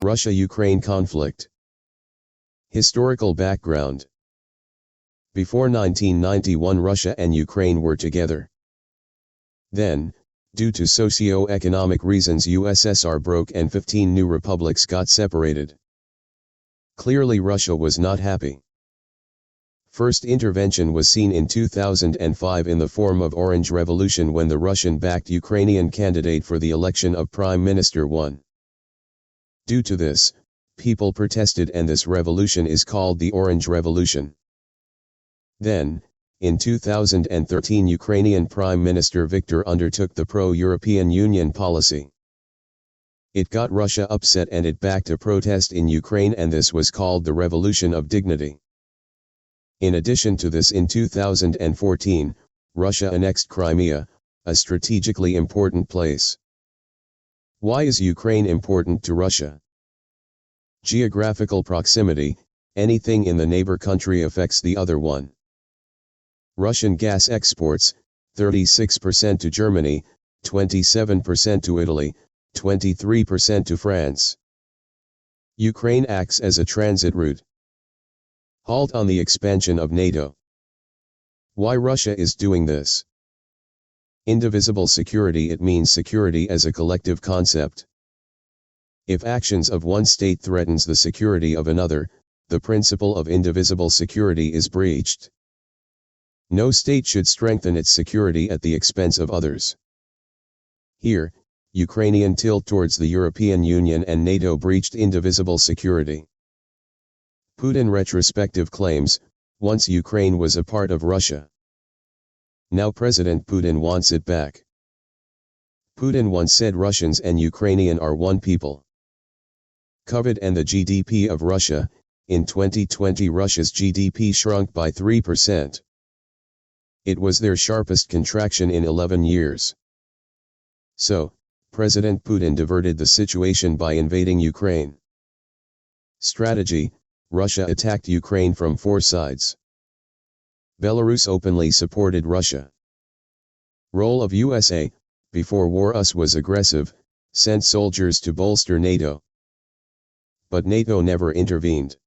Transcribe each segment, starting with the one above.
Russia-Ukraine conflict. Historical background. Before 1991, Russia and Ukraine were together. Then, due to socio-economic reasons, USSR broke and 15 new republics got separated. Clearly Russia was not happy. First intervention was seen in 2005 in the form of Orange Revolution, when the Russian-backed Ukrainian candidate for the election of Prime Minister won. Due to this, people protested, and this revolution is called the Orange Revolution. Then, in 2013, Ukrainian Prime Minister Viktor undertook the pro-European Union policy. It got Russia upset and it backed a protest in Ukraine, and this was called the Revolution of Dignity. In addition to this, in 2014, Russia annexed Crimea, a strategically important place. Why is Ukraine important to Russia? Geographical proximity. Anything in the neighbor country affects the other one. Russian gas exports, 36% to Germany, 27% to Italy, 23% to France. Ukraine acts as a transit route. Halt on the expansion of NATO. Why Russia is doing this? Indivisible security. It means security as a collective concept. If actions of one state threatens the security of another, the principle of indivisible security is breached. No state should strengthen its security at the expense of others. Here, Ukrainian tilt towards the European Union and NATO breached indivisible security. Putin retrospective claims, once Ukraine was a part of Russia. Now President Putin wants it back. Putin once said Russians and Ukrainian are one people. COVID and the GDP of Russia. In 2020, Russia's GDP shrunk by 3%. It was their sharpest contraction in 11 years. So, President Putin diverted the situation by invading Ukraine. Strategy: Russia attacked Ukraine from 4 sides. Belarus openly supported Russia. Role of USA: before war US was aggressive, sent soldiers to bolster NATO. But NATO never intervened.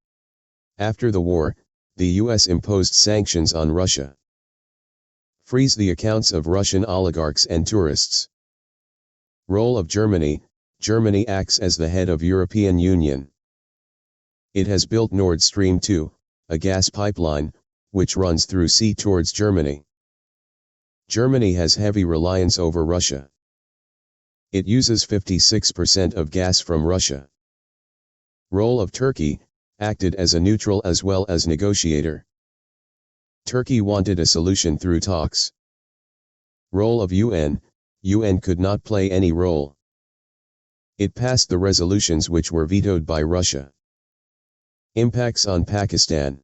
After the war, the US imposed sanctions on Russia. Freeze the accounts of Russian oligarchs and tourists. Role of Germany: Germany acts as the head of European Union. It has built Nord Stream 2, a gas pipeline, which runs through sea towards Germany. Germany has heavy reliance over Russia. It uses 56% of gas from Russia. Role of Turkey: acted as a neutral as well as negotiator. Turkey wanted a solution through talks. Role of UN: UN could not play any role. It passed the resolutions which were vetoed by Russia. Impacts on Pakistan.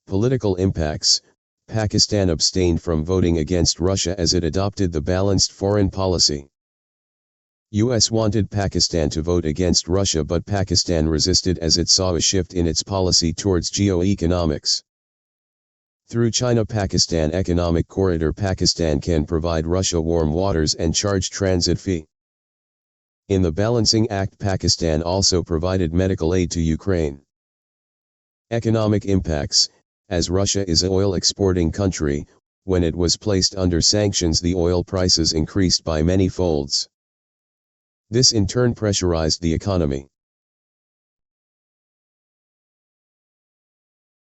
Political impacts: Pakistan abstained from voting against Russia as it adopted the balanced foreign policy. US wanted Pakistan to vote against Russia, but Pakistan resisted as it saw a shift in its policy towards geoeconomics. Through China-Pakistan Economic Corridor, Pakistan can provide Russia warm waters and charge transit fee. In the Balancing Act, Pakistan also provided medical aid to Ukraine. Economic impacts: as Russia is an oil exporting country, when it was placed under sanctions, the oil prices increased by many folds. This in turn pressurized the economy.